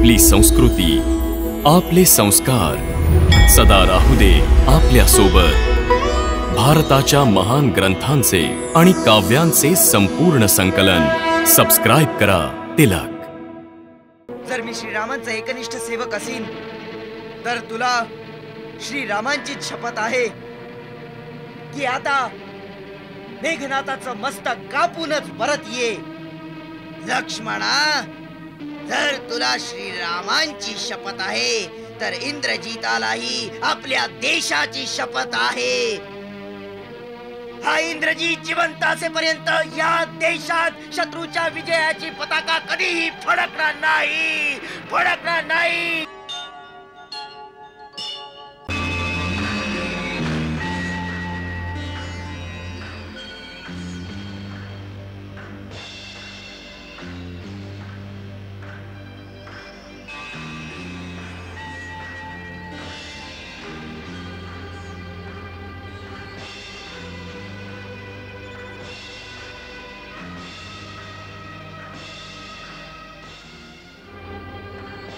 आपली संस्कृती, आपले संस्कार सदा राहू दे आपल्या सोबत। भारताच्या महान ग्रंथांचे आणि काव्यांचे संपूर्ण संकलन सबस्क्राइब करा तिलक। जर मी श्रीरामांचा एकनिष्ठ सेवक असीन तर तुला श्रीरामांची शपथ आहे की आता मेघनाथाचं मस्तक कापूनच परत ये। लक्ष्मणा, जर तुला श्रीरामांची शपथ आहे तर इंद्रजितालाही आपल्या देशाची शपथ आहे। हा इंद्रजित जिवंत असेपर्यंत या देशात शत्रूच्या विजयाची पताका कधीही फडकणार नाही, फडकणार नाही।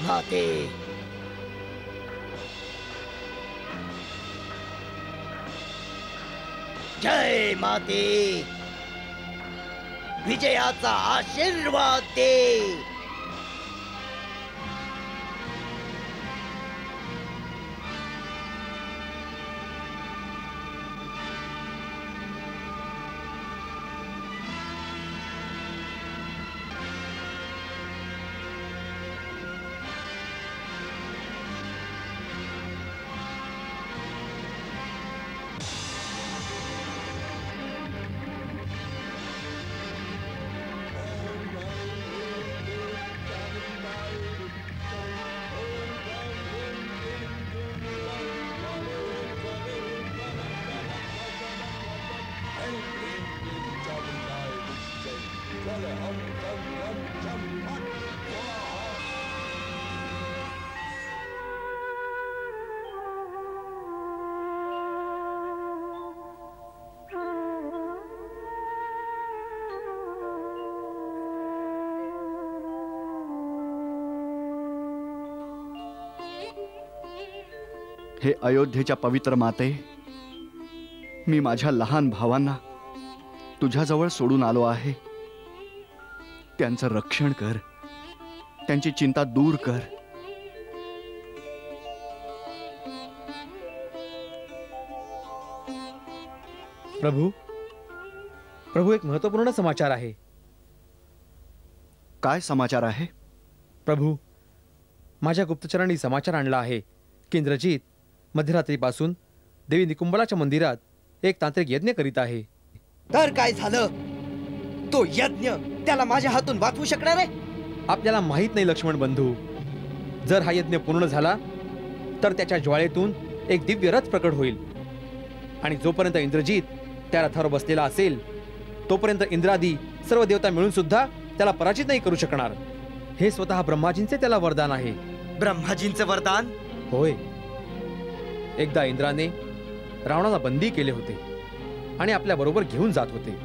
माते, जय माते, विजयाचा आशीर्वाद दे। हे अयोध्येच्या पवित्र माते, मी माझ्या लहान भावांना तुझ्याजवळ सोडून आलो आहे। त्यांचं रक्षण कर, त्यांची चिंता दूर कर। प्रभू, एक महत्त्वपूर्ण समाचार आहे। काय समाचार आहे? प्रभू, माझ्या गुप्तचरांनी समाचार आणला आहे की इंद्रजित मध्यरात्रीपासून देवी निकुंबलाच्या मंदिरात एक तांत्रिक यज्ञ करीत आहे। तर काय झालं? तो यज्ञ त्याला माझ्या हातून वाचवू शकणार आहे? आपल्याला माहित नाही लक्ष्मण बंधू। जर हा यज्ञ पूर्ण झाला तर त्याच्या ज्वाळेतून एक दिव्य रथ प्रकट होईल आणि जोपर्यंत इंद्रजित त्या रथावर बसलेला असेल तोपर्यंत इंद्रादी सर्व देवता मिळून सुद्धा त्याला पराजित नाही करू शकणार। हे स्वतः ब्रह्माजींचे त्याला वरदान आहे। ब्रह्माजींचे वरदान? होय। एकदा इंद्राने रावणाला बंदी केले होते आणि आपल्या बरोबर घेऊन जात होते।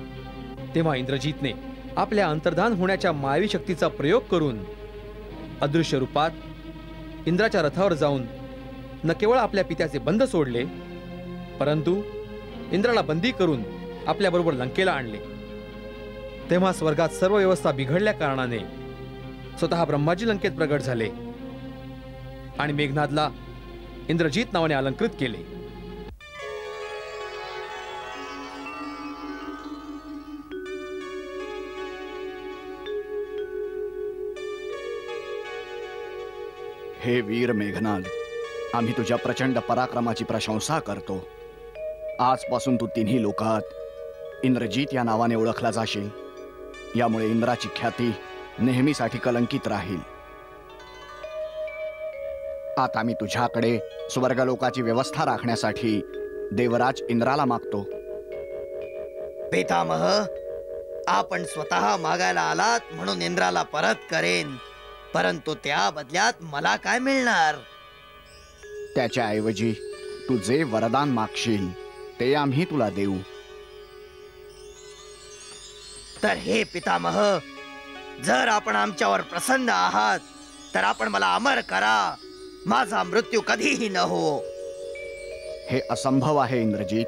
तेव्हा इंद्रजितने आपल्या अंतर्धान होण्याच्या मायावी शक्तीचा प्रयोग करून अदृश्य रूपात इंद्राच्या रथावर जाऊन न केवळ आपल्या पित्याचे बंध सोडले परंतु इंद्राला बंदी करून आपल्या बरोबर लंकेला आणले। तेव्हा स्वर्गात सर्व व्यवस्था बिघडल्या कारणाने स्वतः ब्रह्माजी लंकेत प्रगट झाले आणि मेघनादला इंद्रजित नावाने अलंकृत केले। हे वीर मेघनाद, आम्ही तुझ्या प्रचंड पराक्रमाची प्रशंसा करतो। आजपासून तू तिन्ही लोकात इंद्रजित या नावाने ओळखला जाशील। यामुळे इंद्राची ख्याती नेहमीसाठी कलंकित राहील। आता मी तुझ्याकडे स्वर्गलोकाची व्यवस्था राखण्यासाठी देवराज इंद्राला मागतो। पितामह, आपण स्वतः मागायला आलात म्हणून इंद्राला परत करेन, परंतु त्या बदल्यात मला काय मिळणार? त्याच्याऐवजी तू जे वरदान मागशील ते आम्ही तुला देऊ। तर हे पितामह, जर आपण आमच्यावर प्रसन्न आहात तर आपण मला अमर करा, माझा मृत्यू कधीही न हो. हे असंभव आहे इंद्रजीत,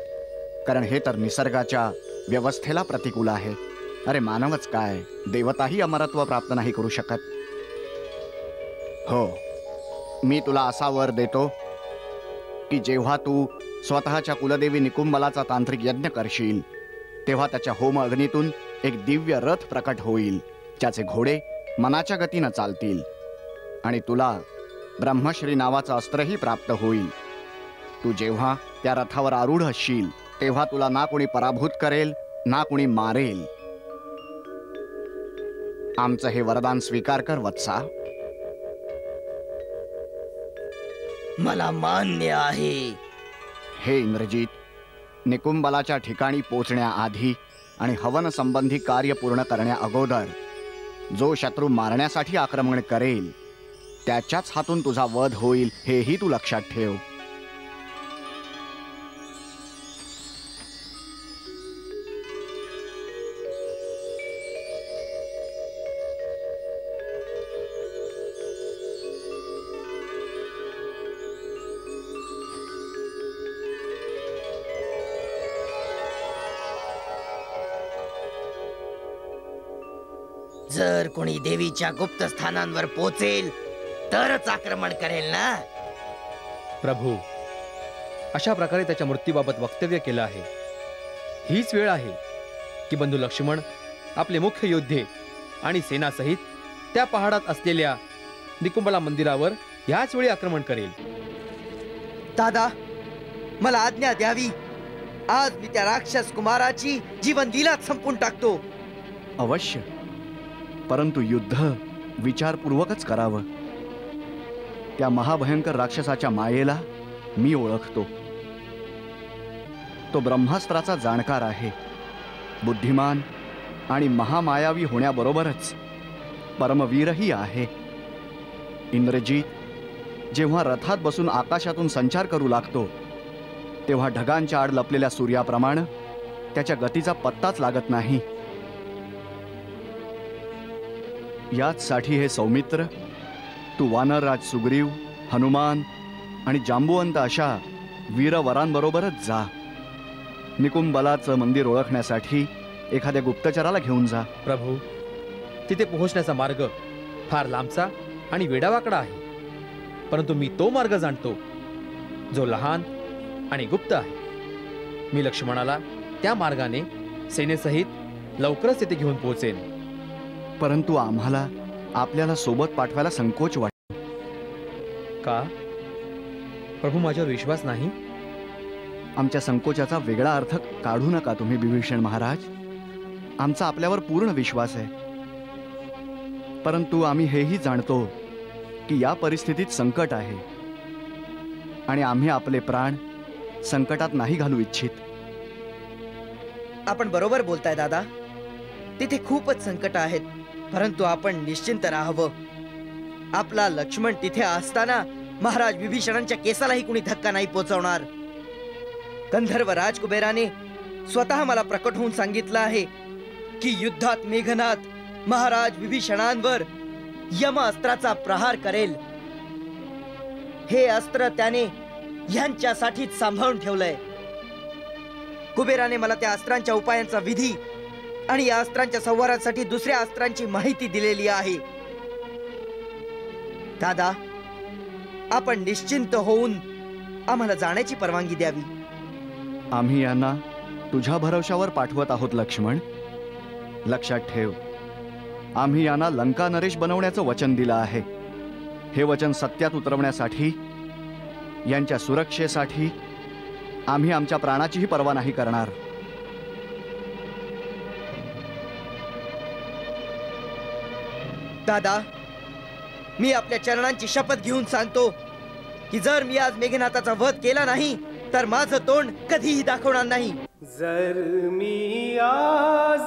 कारण हे तर निसर्गाच्या व्यवस्थेला प्रतिकूल आहे. अरे मानवच काय, देवताही अमरत्व प्राप्त नाही करू शकत. हो, मी तुला असा वर देतो की जेव्हा तू स्वतःच्या कुलदेवी निकुंबलाचा तांत्रिक यज्ञ करशील, तेव्हा त्याच्या होम अग्नीतून एक दिव्य रथ प्रकट होईल, ज्याचे घोडे मनाच्या गतीनं चालतील, आणि तुला ब्रह्मश्री नावाचं अस्त्रही प्राप्त होईल. तू जेव्हा त्या रथावर आरूढ असशील, तेव्हा तुला ना कोणी पराभूत करेल ना कोणी मारेल. आमचं हे वरदान स्वीकार कर वत्सा. मला मान्य आहे. हे इंद्रजीत, निकुंबलाच्या ठिकाणी पोचण्याआधी आणि हवन संबंधी कार्य पूर्ण करण्या अगोदर जो शत्रू मारण्यासाठी आक्रमण करेल त्याच्याच हातून तुझा वध होईल, हेही तू लक्षात ठेव. जर कोणी देवीच्या गुप्त स्थानांवर पोचेल तरच आक्रमण करेल ना. प्रभू, अशा प्रकारे त्याच्या मृत्यूबाबत वक्तव्य केलं आहे. हीच वेळ आहे की बंधू लक्ष्मण आपले मुख्य योद्धे आणि सेनासहित त्या पहाडात असलेल्या निकुंबला मंदिरावर ह्याच वेळी आक्रमण करेल. दादा, मला आज्ञा द्यावी. आज मी त्या राक्षस कुमाराची जीवन लीलाच संपून टाकतो. अवश्य, परंतु युद्ध विचारपूर्वकच करावं. त्या महाभयंकर राक्षसाच्या मायेला मी ओळखतो. तो ब्रह्मास्त्राचा जाणकार आहे, बुद्धिमान आणि महामायावी होण्याबरोबरच परमवीरही आहे. इंद्रजीत जेव्हा रथात बसून आकाशातून संचार करू लागतो, तेव्हा ढगांच्या आड लपलेल्या सूर्याप्रमाणे त्याच्या गतीचा पत्ताच लागत नाही. याचसाठी हे सौमित्र, तू वानरराज सुग्रीव, हनुमान आणि जांबुवंत अशा वीरवरांबरोबरच जा. निकुंबलाचं मंदिर ओळखण्यासाठी एखाद्या गुप्तचराला घेऊन जा. प्रभू, तिथे पोहोचण्याचा मार्ग फार लांबचा आणि वेडावाकडा आहे, परंतु मी तो मार्ग जाणतो जो लहान आणि गुप्त आहे. मी लक्ष्मणाला त्या मार्गाने सेनेसहित लवकरच तिथे घेऊन पोहोचेन. परंतु आम्हाला आपल्याला सोबत पाठवायला संकोच वाटतो. का प्रभू, माझ्यावर विश्वास नाही? आमच्या संकोचाचा वेगळा अर्थ काढू नका तुम्ही बिभीषण महाराज. आमचा आपल्यावर पूर्ण विश्वास आहे, परंतु आम्ही हेही जाणतो की या परिस्थितीत संकट आहे आणि आम्ही आपले प्राण संकटात नाही घालू इच्छित. आपण बरोबर बोलताय दादा. तिथे खूपच संकट आहेत, परंतु आपण निश्चिंत राहावं. आपला लक्ष्मण तिथे असताना महाराज विभीषणांच्या केसालाही कुणी धक्का नाही पोचवणार. गंधर्व राजकुबेराने स्वतः मला प्रकट होऊन सांगितलं आहे की युद्धात मेघनाद महाराज विभीषणांवर यम अस्त्राचा प्रहार करेल. हे अस्त्र त्याने यांच्यासाठीच सांभाळून ठेवलंय. कुबेराने मला त्या अस्त्रांच्या उपायांचा विधी आणि या अस्त्रांच्या संहारासाठी दुसऱ्या अस्त्रांची माहिती दिलेली आहे. दादा, आपण निश्चिंत होऊन आम्हाला जाण्याची परवानगी द्यावी. आम्ही यांना तुझ्या भरवशावर पाठवत आहोत लक्ष्मण. लक्षात ठेव, आम्ही यांना लंका नरेश बनवण्याचं वचन दिलं आहे. हे वचन सत्यात उतरवण्यासाठी, यांच्या सुरक्षेसाठी आम्ही आमच्या प्राणाचीही पर्वा नाही करणार. दादा, मी आपल्या चरणांची शपथ घेऊन सांगतो की जर मी आज मेघनाथाचा वध केला नाही तर माझं तोंड कधीही दाखवणार नाही. जर मी आज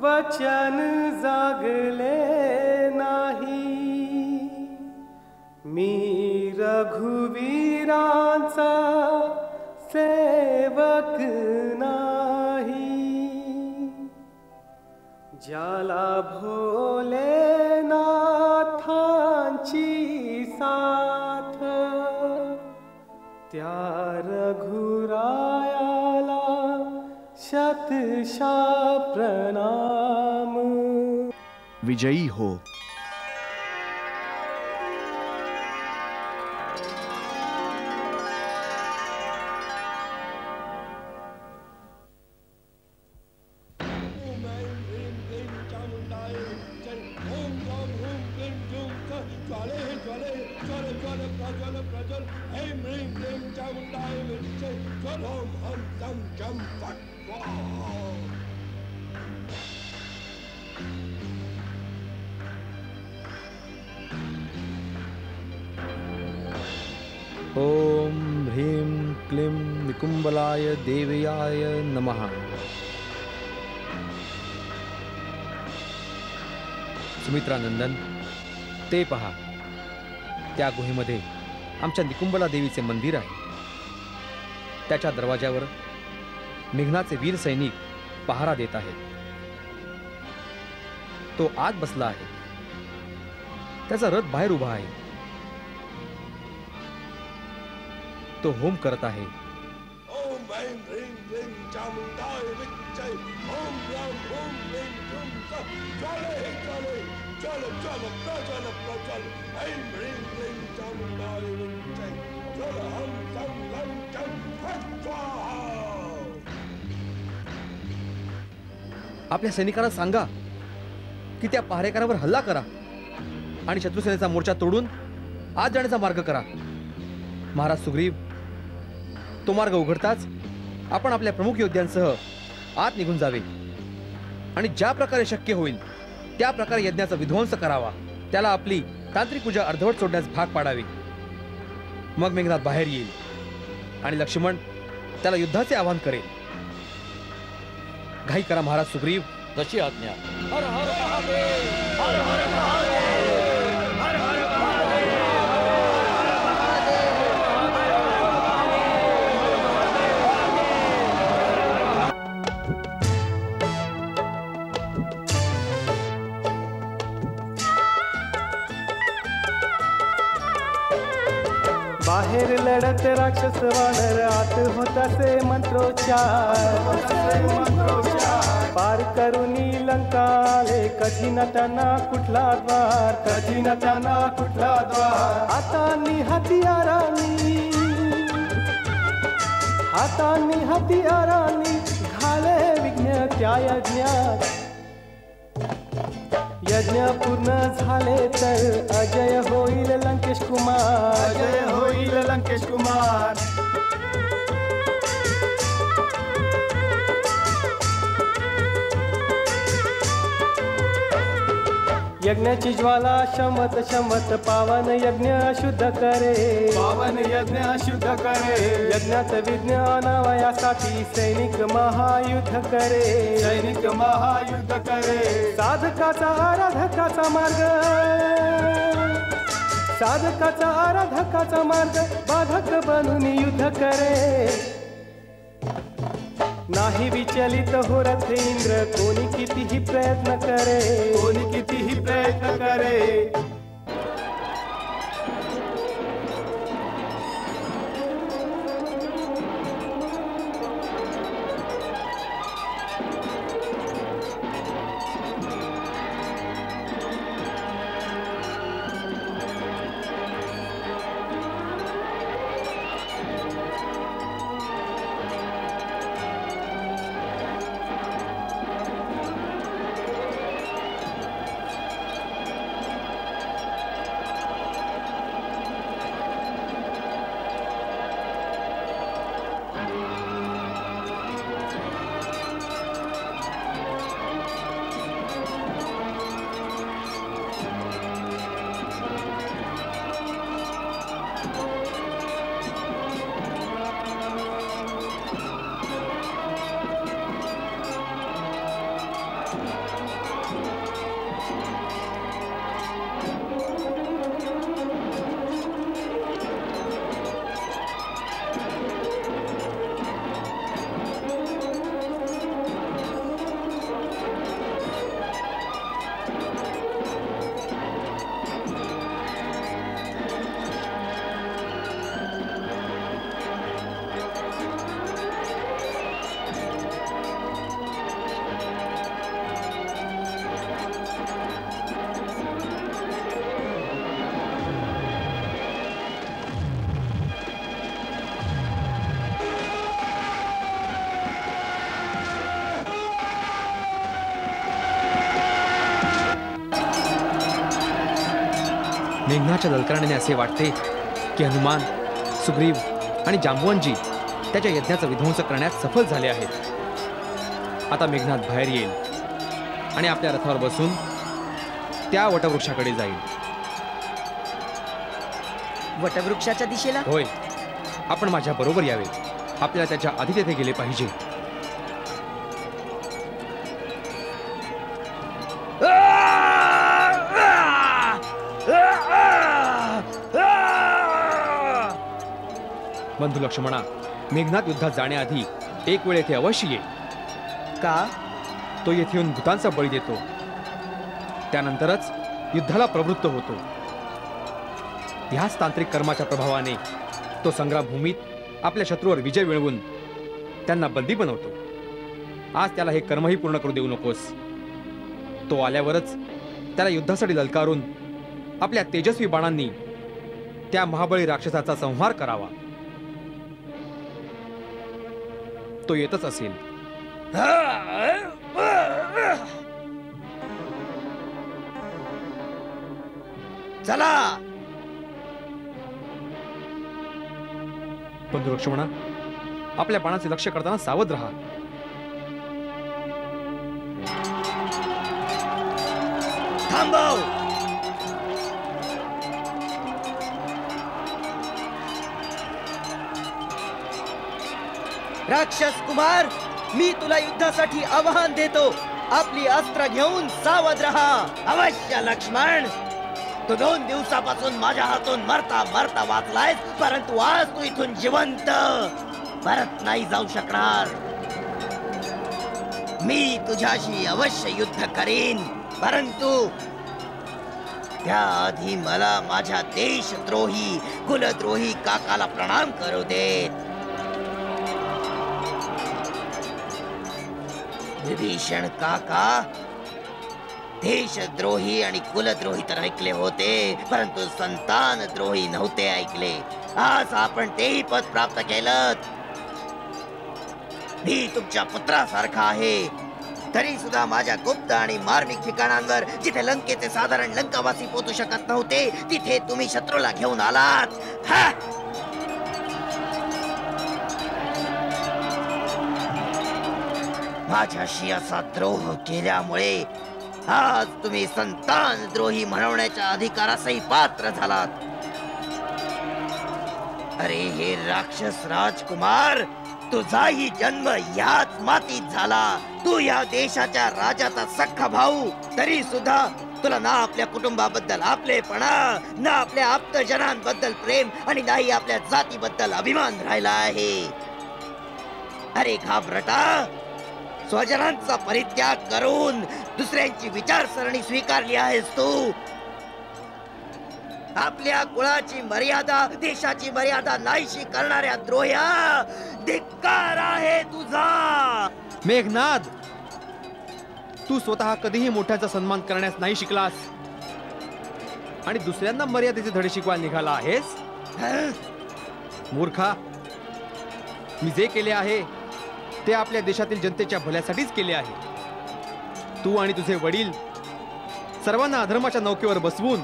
वचन जागले नाही, मी रघुवीरांचा सेवक नाही. ज्याला भोलेनाथाने साथ त्या रघुरायाला शतशा प्रणाम. विजयी हो. ओम ह्रीं क्लीं निकुंबलाय देवयाय नमः. सुमित्रानंदन, ते पहा, त्या गुहेमध्ये आमच्या निकुंबला देवीचे मंदिर आहे. त्याच्या दरवाजावर मेघनाचे वीर सैनिक पहारा देत आहेत. तो आत बसला आहे. त्याचा रथ बाहेर उभा आहे. तो होम करत आहे. ओम ऐं ह्रीं क्लीं चामुंडाय विच्चै. ओम ग्रां ओम ह्रीं क्लीं ज्वाले ज्वाले ज्वल ज्वल प्रज्वल प्रज्वल. ऐं ह्रीं क्लीं चामुंडाय विच्चै. ज्वल हम तं लं चं फट् स्वाहा. आपल्या सैनिकांना सांगा की त्या पहारेकरावर हल्ला करा आणि शत्रुसेनेचा मोर्चा तोडून आत जाण्याचा मार्ग करा. महाराज सुग्रीव, तो मार्ग उघडताच आपण आपल्या प्रमुख योद्ध्यांसह आत निघून जावे आणि ज्या प्रकारे शक्य होईल त्या प्रकारे यज्ञाचा विध्वंस करावा. त्याला आपली तांत्रिक पूजा अर्धवट सोडण्यास भाग पाडावे. मग मेघनाथ बाहेर येईल आणि लक्ष्मण त्याला युद्धाचे आवाहन करेल. घाई करा महाराज सुग्रीव. जशी आज्ञा. हर हर महादेव. हर हर महादेव. हर हर बाहेर लढत राक्षस वानर आत होतासे मंत्रोच्चार. पार करुनी लंका आले कठीण त्यांना कुठला द्वार. कठीण त्यांना कुठला द्वार. हातांनी हतियारांनी घाले विघ्न त्या यज्ञात. यज्ञ पूर्ण झाले तर अजय होईल लंकेश कुमार. अजय होईल लंकेश कुमार. यज्ञाची ज्वाला शमत शमत पावन यज्ञ शुद्ध करे. पावन यज्ञ शुद्ध करे. यज्ञात विज्ञानावयासाठी सैनिक महायुद्ध करे. सैनिक महायुद्ध करे. साधकाचा आराधकाचा मार्ग. साधकाचा आराधकाचा मार्ग बाधक बनून युद्ध करे. नाही विचलित हो रथ इंद्र कोणी कितीही प्रयत्न करे. कोणी कितीही प्रयत्न करे. मेघनाच्या ललकारण्याने असे वाटते की हनुमान, सुग्रीव आणि जांबवंतजी त्याच्या यज्ञाचा विध्वंस करण्यात सफल झाले आहेत. आता मेघनाथ बाहेर येईल आणि आपल्या रथावर बसून त्या वटवृक्षाकडे जाईल. वटवृक्षाच्या दिशेला? होय, आपण माझ्या बरोबर यावे. आपल्याला त्याच्या आधी तेथे गेले पाहिजे. बंधू लक्ष्मणा, मेघनाथ युद्धात जाण्याआधी एक वेळ येथे अवश्य ये. का? तो येथे येऊन भूतांचा बळी देतो, त्यानंतरच युद्धाला प्रवृत्त होतो. ह्याच तांत्रिक कर्माच्या प्रभावाने तो संग्रामभूमीत आपल्या शत्रूवर विजय मिळवून त्यांना बंदी बनवतो. आज त्याला हे कर्मही पूर्ण करू देऊ नकोस. तो आल्यावरच त्याला युद्धासाठी ललकारून आपल्या तेजस्वी बाणांनी त्या महाबळी राक्षसाचा संहार करावा. तो येतच असेल. चला. बंधू लक्ष्मणा, आपल्या बाणाचे लक्ष्य करताना सावध राहा. थांबव. राक्षस कुमार, मी तुला युद्धासाठी आवाहन देतो. आपली अस्त्र घेऊन सावध रहा. अवश्य लक्ष्मण, तू 2 दिवसापासून माझ्या हातून मरता मरता वाचलायस, परंतु आज तू इथून जिवंत परत नाही जाऊ शकणार. मी तुझ्याशी अवश्य युद्ध करीन, परंतु त्याआधी मला माझ्या देशद्रोही कुलद्रोही काकाला प्रणाम करू देत. विभीषण काका, देशद्रोही आणि कुलद्रोही तर ऐकले होते, परंतु संतानद्रोही नव्हते ऐकले. आज आपण तेही पद प्राप्त केलं. मी तुमच्या पुत्रासारखा आहे, तरी सुद्धा माझ्या गुप्त आणि मार्मिक ठिकाणांवर, जिथे लंकेचे साधारण लंकावासी पोहोचू शकत नव्हते, तिथे तुम्ही शत्रूला घेऊन आलात. माझ्याशी असा द्रोह केल्यामुळे आज तुम्ही संतानद्रोही म्हणवण्याच्या अधिकारासही पात्र झालात. अरे हे राक्षस राजकुमार, तुझाही जन्म याच मातीत झाला. तू या देशाच्या राजाचा सख्खा भाऊ, तरी सुद्धा तुला ना आपल्या कुटुंबाबद्दल आपलेपणा, ना आपल्या आप्तजनांबद्दल प्रेम आणि नाही आपल्या जातीबद्दल अभिमान राहिला आहे. अरे घाबरटा, स्वजनांचा परित्याग करून दुसऱ्यांची विचारसरणी स्वीकारली आहेस तू. आपल्या कुळाची मर्यादा, देशाची मर्यादा नाहीशी करणाऱ्या द्रोह्या, धिक्कार आहे तुझा. मेघनाद, तू स्वतः कधीही मोठ्याचा सन्मान करण्यास नाही शिकलास आणि दुसऱ्यांना मर्यादेचे धडे शिकवायला निघाला आहेस. मूर्खा, मी जे केले आहे ते आपल्या देशातील जनतेच्या भल्यासाठीच केले आहे. तू आणि तुझे वडील सर्वांना अधर्माच्या नौकेवर बसवून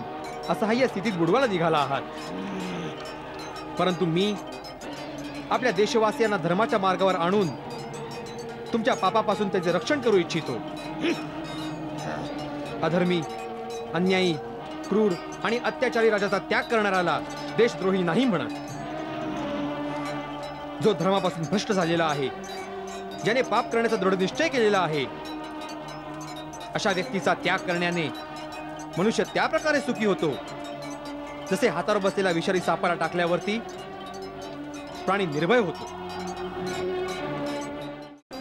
असहाय्य स्थितीत बुडवायला निघाला आहात, परंतु मी आपल्या देशवासियांना धर्माच्या मार्गावर आणून तुमच्या पापापासून त्याचे रक्षण करू इच्छितो. अधर्मी, अन्यायी, क्रूर आणि अत्याचारी राजाचा त्याग करणाऱ्याला देशद्रोही नाही म्हणत. जो धर्मापासून भ्रष्ट झालेला आहे, ज्याने पाप करण्याचा दृढ निश्चय केलेला आहे, अशा व्यक्तीचा त्याग करण्याने मनुष्य त्या प्रकारे सुखी होतो जसे हातावर बसलेला विषारी सापाला टाकल्यावरती प्राणी निर्भय होतो.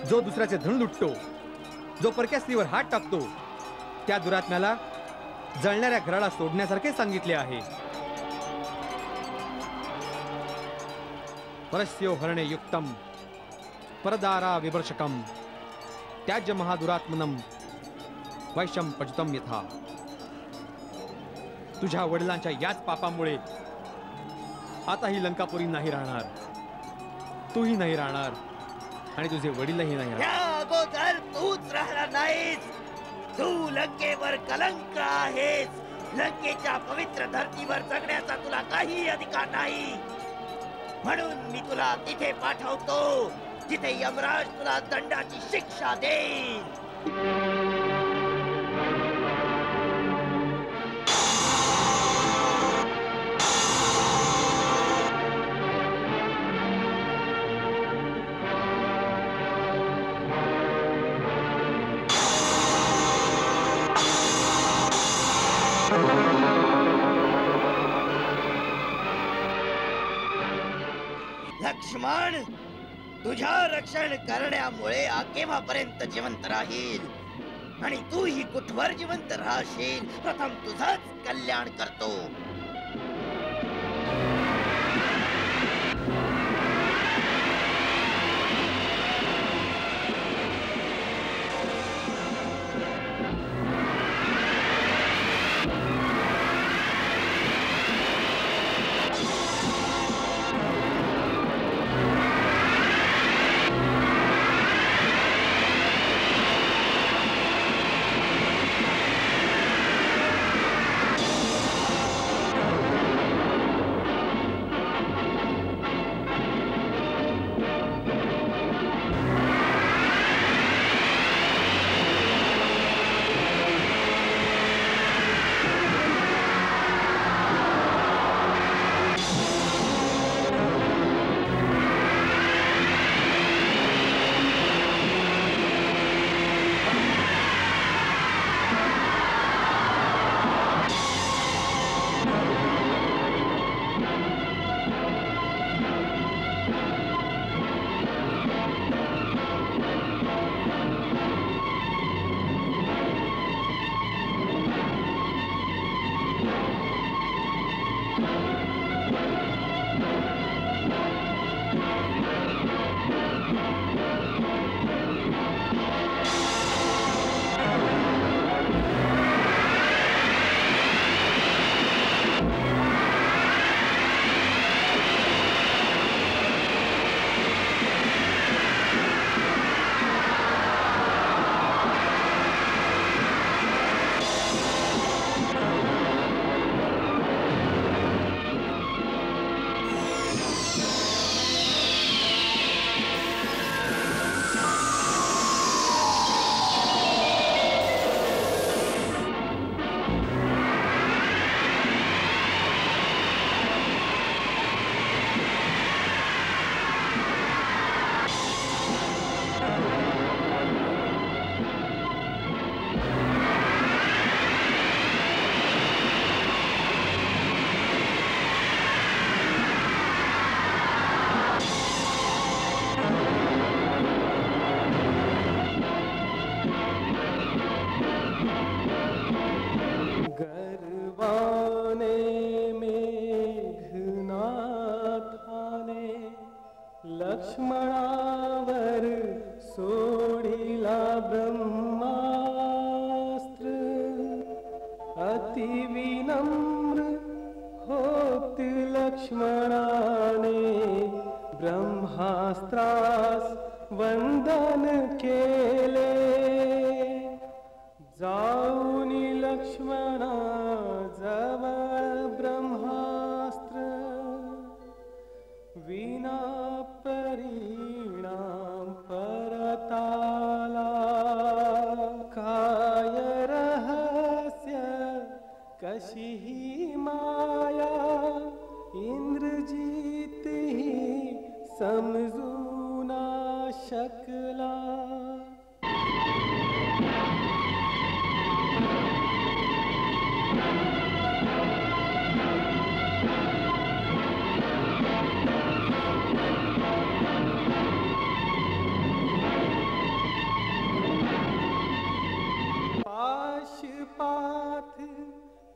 जो दुसऱ्याचे धन लुटतो, जो परक्या स्त्रीवर हात टाकतो, त्या दुरात्म्याला जळणाऱ्या घराला सोडण्यासारखे सांगितले आहे. परस्यो हरणे युक्तम परदारा विवर्षकम त्याज्य महादुरात्मनम वैशम पचतम यथा. तुझ्या वडिलांच्या याच पापामुळे आता ही लंकापुरी नाही राहणार, तूही नाही राहणार आणि तुझे वडीलही नाही राहणार. अगोदर तूच राहणार नाहीस. तू लंकेवर कलंक आहेस. लंकेच्या पवित्र धर्तीवर जगण्याचा तुला काही अधिकार नाही. म्हणून मी तुला तिथे पाठवतो जिथे यमराज तुला दंडाची शिक्षा देईल. लक्ष्मण, तुझ्या रक्षण करण्यामुळे हा केव्हापर्यंत जिवंत राहील आणि तू ही कुठवर जिवंत राहशील. प्रथम तुझंच कल्याण करतो. लक्ष्मणावर सोडिला ब्रह्मास्त्र, अतिविनम्र होत लक्ष्मणाने ब्रह्मास्त्रास वंदन केले. जाऊनी लक्ष्मणा जवळ ब्रह्मास्त्र, विना परिणाम परताला. काय रहस्य कशी ही माया, इंद्रजीत ही समजू ना शकला. पाशपाथ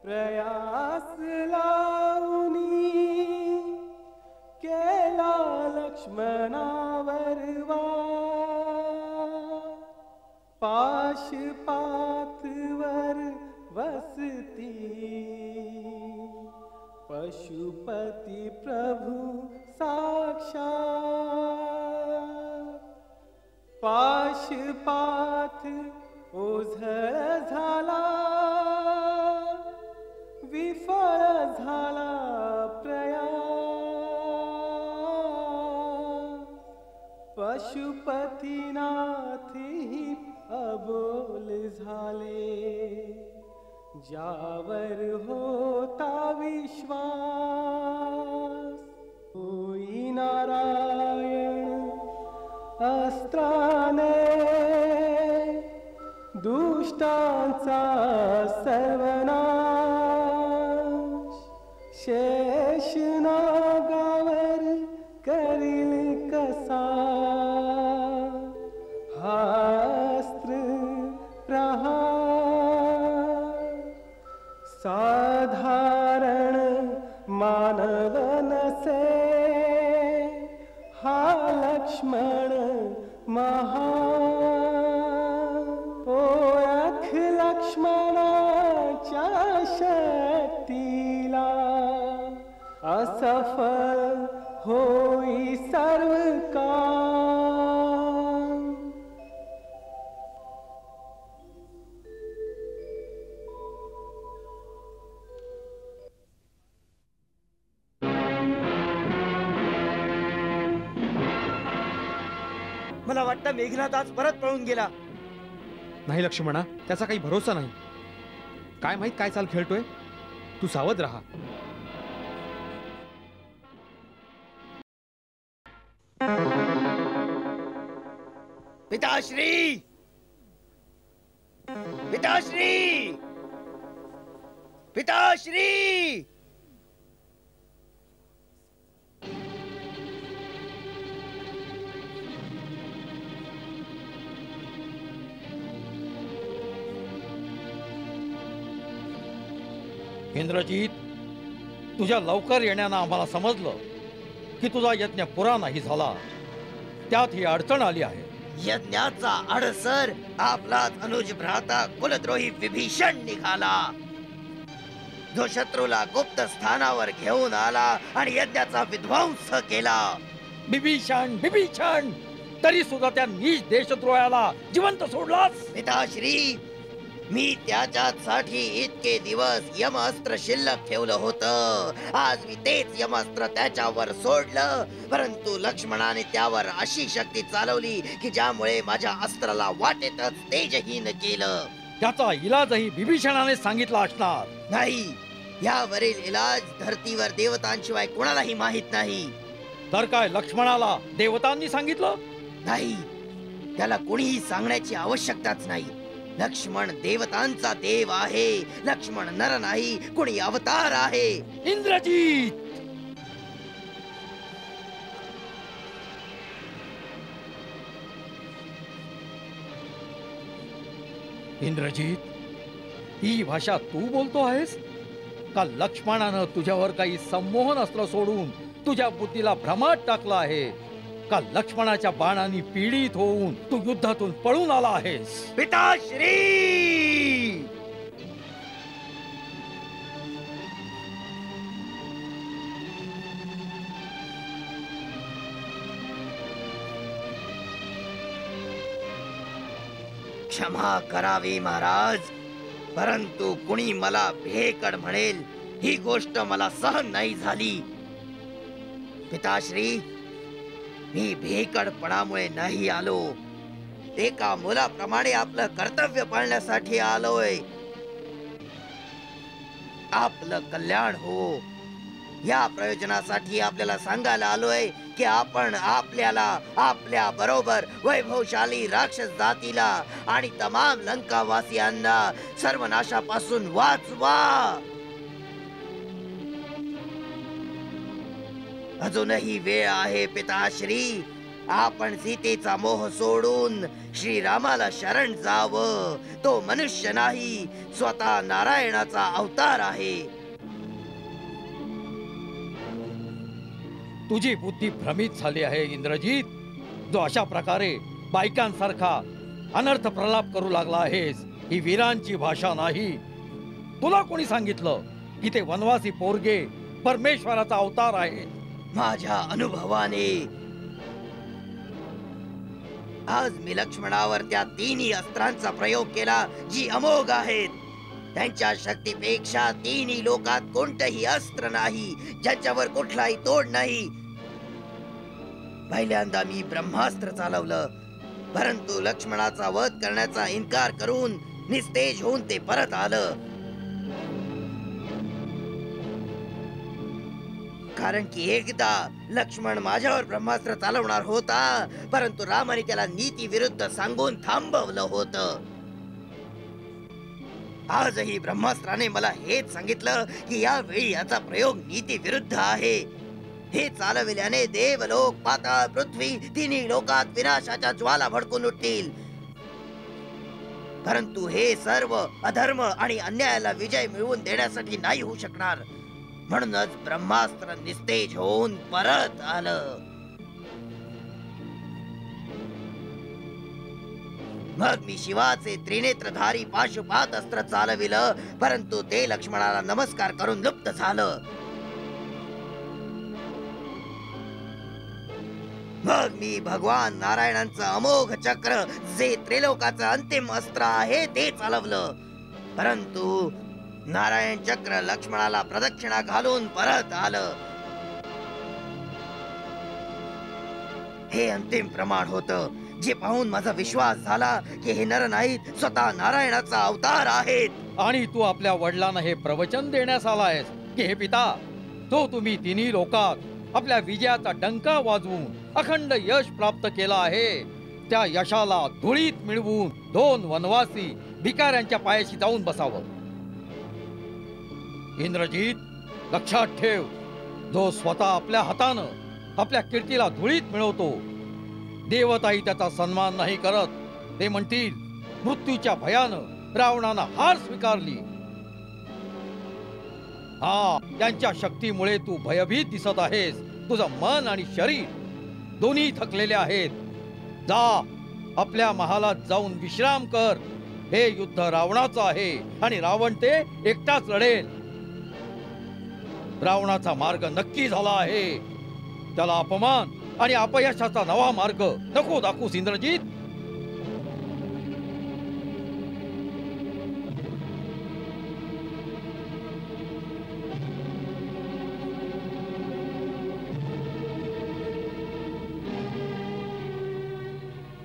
प्रयास लावनी, केला लक्ष्मणावर वार. पाशपाथवर वसती पशुपती प्रभु साक्षात. पाशपाथ ओझळ झाला, विफळ झाला प्रयास, पशुपतीनाथही अबोल झाले, ज्यावर होता विश्वास. होई नारायण अस्त्राने दुष्टांचा सर्वनाश, शेषनागावर करील कसा हास्त्र प्रहार. साधारण मानव नसे हा लक्ष्मण महान. ओळख लक्ष्मणाच्या शक्तीला, असफल होई सर्व काम. मला वाटतं मेघनाथ आज परत पळून गेला. नाही लक्ष्मणा, त्याचा काही भरोसा नाही. काय माहित काय चाल खेळतोय. तू सावध राहा. पिताश्री, पिताश्री, पिताश्री. इंद्रजीत, तुझ्या लवकर येण्यानं आम्हाला समजलं की तुझा यज्ञ पुरा नाही झाला. त्यात ही अडचण आली आहे. यज्ञाचा अडसर आपलाच अनुज भ्राता कुलद्रोही विभीषण निघाला, जो शत्रूला गुप्त स्थानावर घेऊन आला आणि यज्ञाचा विध्वंस केला. विभीषण, विभीषण, तरी सुद्धा त्या नीच देशद्रोहाला जिवंत सोडलास. पिताश्री, मी त्याच्यासाठी इतके दिवस यमअस्त्र शिल्लक ठेवलं होतं. आज मी तेच यमअस्त्र त्याच्यावर सोडलं, परंतु लक्ष्मणाने त्यावर अशी शक्ती चालवली की ज्यामुळे माझ्या अस्त्राला वाटेतच तेजहीन केलं. त्याचा इलाजही विभीषणाने सांगितला असणार. नाही, यावरील इलाज धरतीवर देवतांशिवाय कोणालाही माहित नाही. तर काय लक्ष्मणाला देवतांनी सांगितलं? नाही, त्याला कोणीही सांगण्याची आवश्यकताच नाही. लक्ष्मण देवतांचा देव आहे. लक्ष्मण नर नाही, कोणी अवतार आहे. इंद्रजीत, इंद्रजीत, ही भाषा तू बोलतो आहेस का? लक्ष्मणानं तुझ्यावर काही संमोहन अस्त्र सोडून तुझ्या बुद्धीला भ्रमात टाकला आहे का? लक्ष्मणाच्या बाणांनी पीडित होऊन तू युद्धातून पळून आला आहेस? पिताश्री, क्षमा करावी महाराज, परंतु कुणी मला भेकड म्हणेल ही गोष्ट मला सहन नाही झाली. पिताश्री, मी भेकडपणामुळे नाही आलो, एका मुलाप्रमाणे आपलं कर्तव्य पाळण्यासाठी आलोय. आपलं कल्याण हो या प्रयोजनासाठी आपल्याला सांगायला आलोय की आपण आपल्याला, आपल्या बरोबर वैभवशाली राक्षस जातीला आणि तमाम लंकावासियांना सर्वनाशापासून वाचवा. अजूनही वेळ आहे पिताश्री. आपण सीतेचा मोह सोडून श्रीरामाला शरण जावं. तो मनुष्य नाही, स्वतः नारायणाचा अवतार आहे. तुझी बुद्धी भ्रमित झाली आहे इंद्रजीत. जो अशा प्रकारे बायकांसारखा अनर्थ प्रलाप करू लागला आहेस, ही वीरांची भाषा नाही. तुला कोणी सांगितलं की ते वनवासी पोरगे परमेश्वराचा अवतार आहे? माझ्या अनुभवाने आज मी लक्ष्मणावर त्या तिन्ही अस्त्रांचा प्रयोग केला जी अमोघ आहेत. त्यांच्या शक्तीपेक्षा तिन्ही लोकात कोणतंही अस्त्र नाही, ज्याच्यावर कुठलाही तोड नाही. पहिल्यांदा मी ब्रह्मास्त्र चालवलं, परंतु लक्ष्मणाचा वध करण्याचा इन्कार करून निस्तेज होऊन ते परत आलं. कारण की एकदा लक्ष्मण माझ्यावर ब्रह्मास्त्र चालवणार होता, परंतु रामाने त्याला नीती विरुद्ध सांगून थांबवलं होतं. आजही ब्रह्मास्त्राने मला हेच सांगितलं की यावेळी याचा प्रयोग नीती विरुद्ध आहे. हे चालविल्याने देवलोक, पाताळ, पृथ्वी तिन्ही लोकात विनाशाच्या ज्वाला भडकून उठतील. परंतु हे सर्व अधर्म आणि अन्यायाला विजय मिळवून देण्यासाठी नाही होऊ शकणार. म्हणूनच ब्रह्मास्त्र निस्तेज होऊन परत आलं. मग मी शिवाचे त्रिनेत्रधारी पाशुपात अस्त्र चालविलं, परंतु ते लक्ष्मणाला नमस्कार करून लुप्त झालं. मग मी भगवान नारायणांचं अमोघ चक्र, जे त्रिलोकाचं अंतिम अस्त्र आहे, ते चालवलं. परंतु नारायण चक्र लक्ष्मणाला प्रदक्षिणा घालून परत आलं. हे अंतिम प्रमाण होतं, जे पाहून माझा विश्वास झाला की हे नर नाहीत, स्वतः नारायणाचा अवतार आहेत. आणि तू आपल्या वडिलांना हे प्रवचन देण्यास आलायस की हे पिता, तो तुम्ही तिन्ही लोकात आपल्या विजयाचा डंका वाजवून अखंड यश प्राप्त केला आहे. त्या यशाला धुळीत मिळवून 2 वनवासी भिकाऱ्यांच्या पायाशी जाऊन बसावं. इंद्रजीत, लक्षात ठेव, जो स्वतः आपल्या हातानं आपल्या कीर्तीला धुळीत मिळवतो, देवताही त्याचा सन्मान नाही करत. ते म्हणतील, मृत्यूच्या भयानं रावणानं हार स्वीकारली. हा, त्यांच्या शक्तीमुळे तू भयभीत दिसत आहेस. तुझं मन आणि शरीर दोन्ही थकलेले आहेत. जा, आपल्या महालात जाऊन विश्राम कर. हे युद्ध रावणाचं आहे आणि रावण ते एकटाच लढेल. रावणाचा मार्ग नक्की झाला आहे. त्याला अपमान आणि अपयशाचा नवा मार्ग नको दाखवूस इंद्रजीत.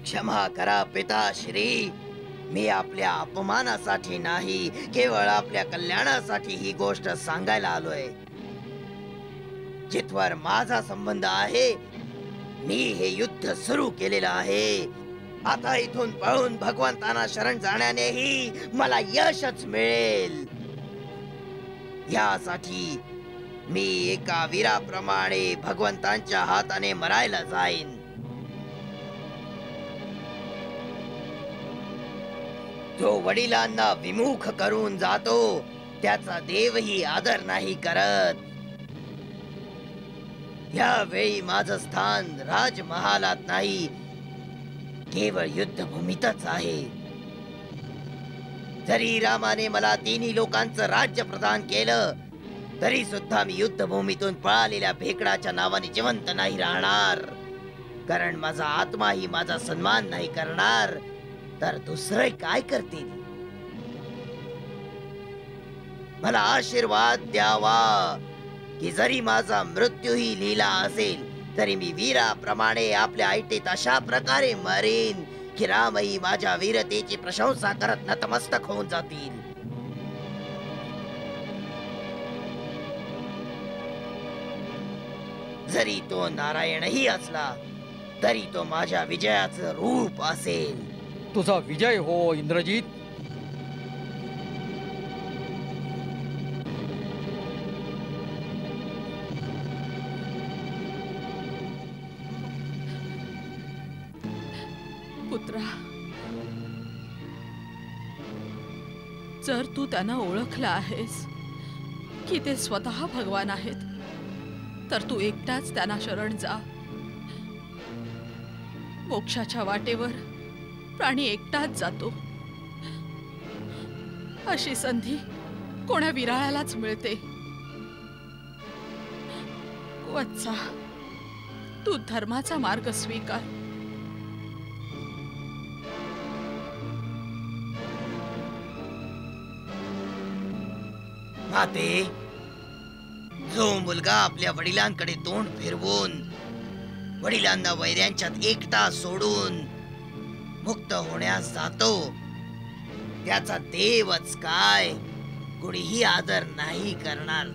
क्षमा करा पिताश्री, मी आपल्या अपमानासाठी नाही, केवळ आपल्या कल्याणासाठी ही गोष्ट सांगायला आलोय. जिथवर माझा संबंध आहे, मी हे युद्ध सुरू केलेलं आहे. आता इथून पळून भगवंतांना शरण जाण्यानेही मला यशच मिळेल. यासाठी मी एका वीराप्रमाणे भगवंतांच्या हाताने मरायला जाईन. जो वडिलांना विमुख करून जातो, त्याचा देवही आदर नाही करत. यावेळी माझं स्थान राजमहालात नाही, केवळ युद्धभूमीतच आहे. जरी रामाने मला तिन्ही लोकांचं राज्य प्रदान केलं, तरी सुद्धा मी युद्धभूमीतून पळालेल्या भेकडाच्या नावाने जिवंत नाही राहणार. कारण माझा आत्माही माझा सन्मान नाही करणार, तर दुसरे काय करतील? मला आशीर्वाद द्यावा की जरी माझा मृत्यूही लिहिला असेल, तरी मी वीराप्रमाणे आपल्या ऐटीत अशा प्रकारे मरेन की रामही माझ्या वीरतेची प्रशंसा करत नतमस्तक होऊन जातील. जरी तो नारायणही असला, तरी तो माझ्या विजयाचं रूप असेल. तुझा विजय हो इंद्रजीत. पुत्रा, जर तू त्यांना ओळखला आहेस की ते स्वतः भगवान आहेत, तर तू एकटाच त्यांना शरण जा. मोक्षाच्या वाटेवर प्राणी एकटाच जातो. अशी संधी कोणा विराळालाच मिळते. वत्सा, तू धर्माचा मार्ग स्वीकार. माते, जो मुलगा आपल्या वडिलांकडे तोंड फिरवून वडिलांना वैऱ्यांच्यात एकटा सोडून मुक्त होण्यास जातो त्याचा देवच काय कुणीही आदर नाही करणार.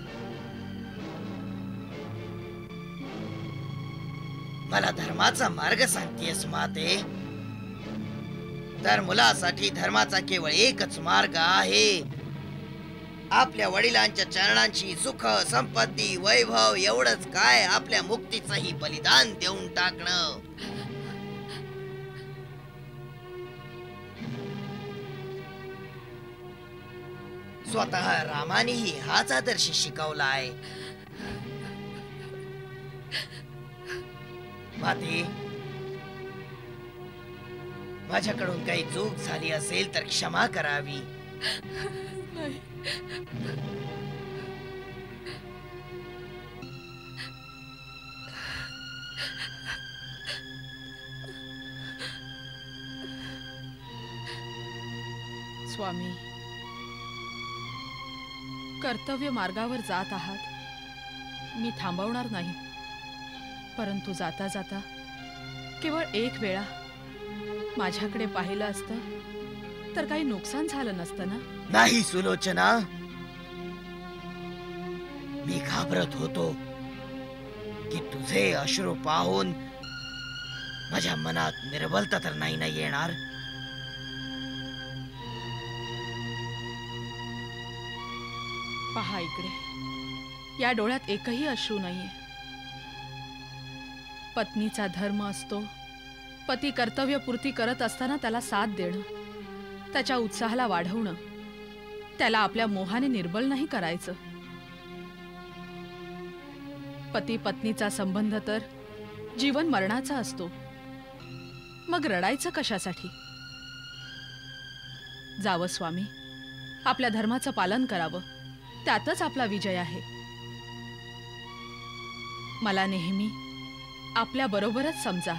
मला धर्माचा मार्ग सांगतेस माते, तर मुलासाठी धर्माचा केवळ एकच मार्ग आहे. आपल्या वडिलांच्या चरणांची सुख संपत्ती वैभव एवढंच काय आपल्या मुक्तीचंही बलिदान देऊन टाकणं. स्वतः रामानेही हाच आदर्श शिकवला आहे. माते, माझ्याकडून काही चूक झाली असेल तर क्षमा करावी. नाही. स्वामी, कर्तव्य मार्गावर जात आहात, मी थांबवणार नाही. परंतु जाता जाता केवळ एक वेळा माझ्याकडे पाहिलं असतं तर काही नुकसान झालं नसतं ना? नाही सुलोचना, मी घाबरत होतो की तुझे अश्रू पाहून माझ्या मनात निर्बलता तर नाही येणार. पहा इकडे, या डोळ्यात एकही अश्रू नाहीये. पत्नीचा धर्म असतो पती कर्तव्यपूर्ती करत असताना त्याला साथ देणं, त्याच्या उत्साहाला वाढवणं, त्याला आपल्या मोहाने निर्बल नाही करायचं. पती पत्नीचा संबंध तर जीवन मरणाचा असतो, मग रडायचं कशासाठी? जावं स्वामी, आपल्या धर्माचं पालन करावं, त्यातच आपला विजय आहे. मला नेहमी आपल्या बरोबरच समजा.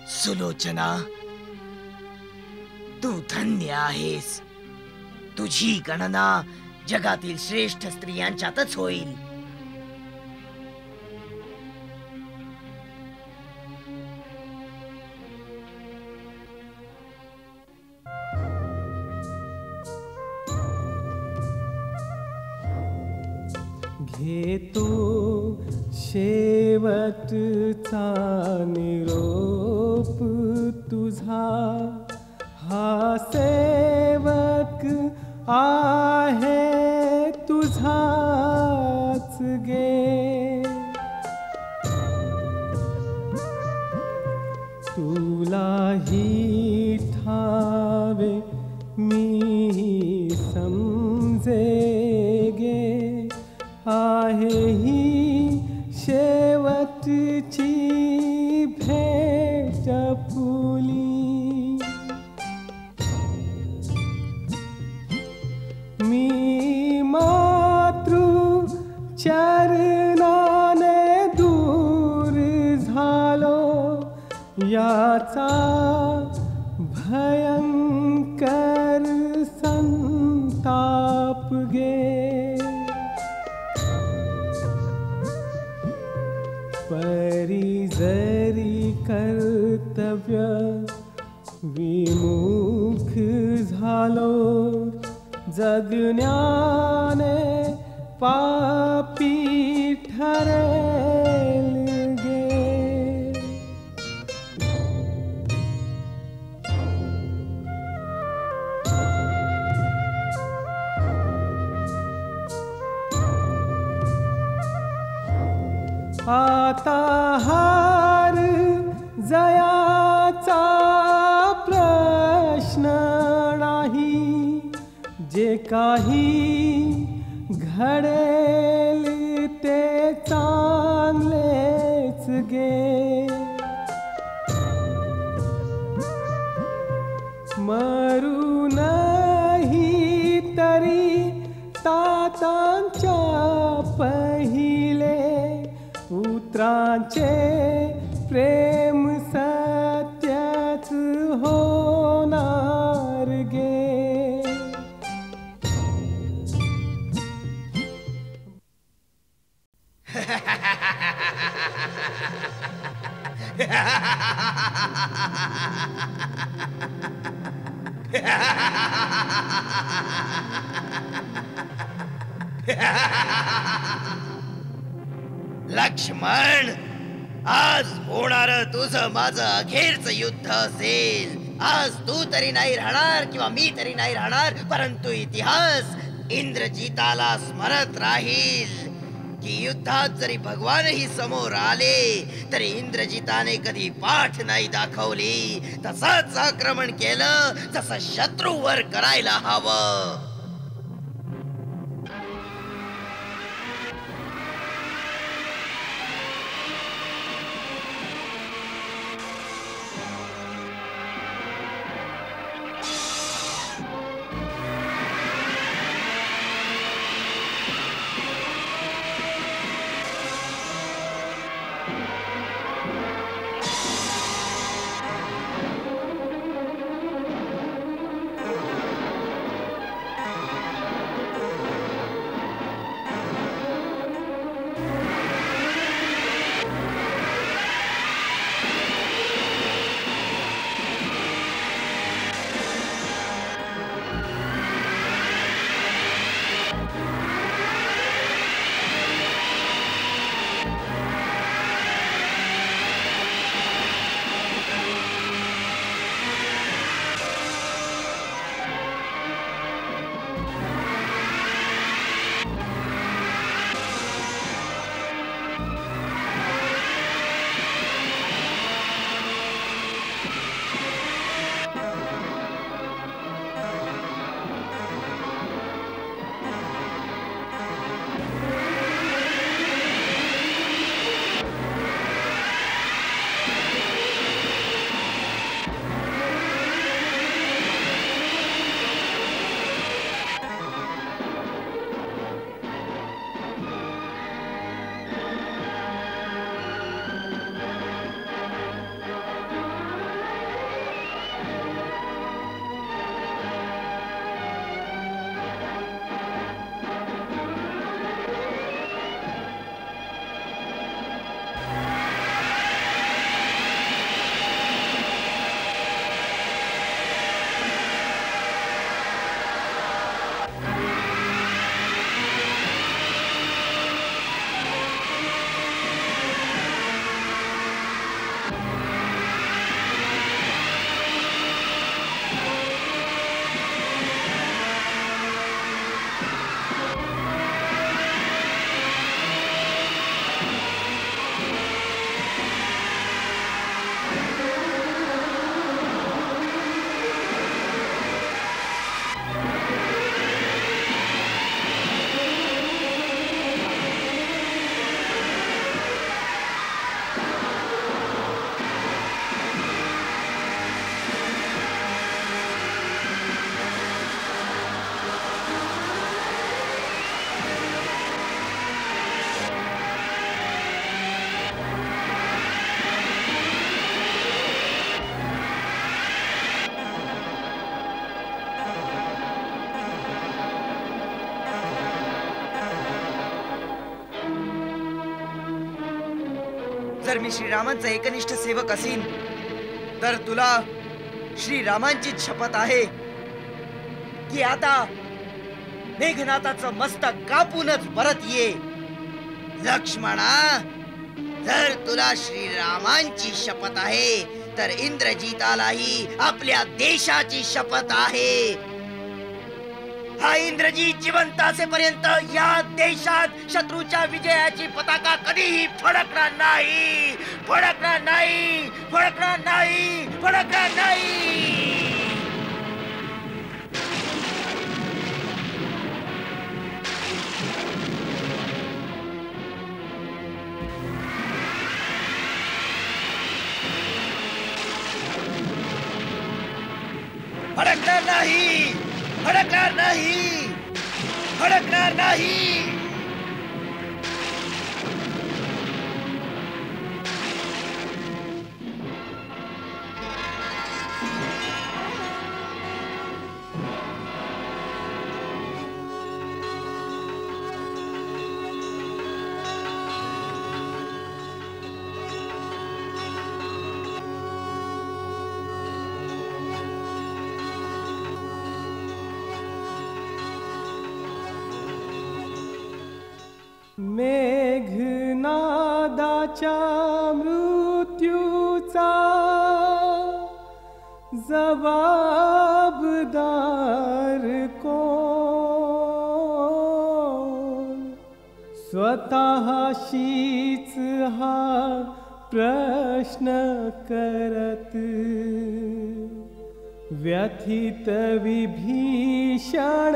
सुलोचना, तू धन्य आहेस. तुझी गणना जगातील श्रेष्ठ स्त्रियांच्यातच होईल. घेतो शेवटचा निरोप तुझा, हा सेवक आहे तुझाच गे. तुलाही ठावे मी समजे गे, आहे ही शेवटची भेट फुली. मी मातृ चरणाने दूर झालो, याचा भयंकर संताप गे. परी जरी कर्तव्य विमुख झालो, जगण्याने पापी ठरेल गे. आता हार जयाचा प्रश्न नाही, जे काही घडेल ते चांगलेच गे. मरू नाही तरी तातांच्या पहिले पुत्रांचे प्रेम सत्यच होणार. लक्ष्मण, आज होणार तुझं माझं अखेरचं युद्ध असेल. आज तू तरी नाही राहणार किंवा मी तरी नाही राहणार, परंतु इतिहास इंद्रजिताला स्मरत राहील की युद्धात जरी भगवानही समोर आले तरी इंद्रजिताने कधी पाठ नाही दाखवली. तसंच आक्रमण केलं जसं शत्रूवर करायला हवं. जर मी श्रीरामांचा एकनिष्ठ सेवक असीन तर तुला श्रीरामांची शपथ आहे की आता मेघनाथाचं मस्तक कापूनच परत ये. लक्ष्मणा, जर तुला श्रीरामांची शपथ आहे तर इंद्रजितालाही आपल्या देशाची शपथ आहे. हा इंद्रजीत जिवंत असेपर्यंत या देशात शत्रूच्या विजयाची पताका कधीही फडकणार नाही, फडकणार नाही, फडकणार नाही, फडकणार नाही. फडकणार नाही, फडकणार नाही, फडकणार नाही. मेघनादाच्या मृत्यूचा जबाबदार कोण? स्वतःशीच हा प्रश्न करत व्यथित विभीषण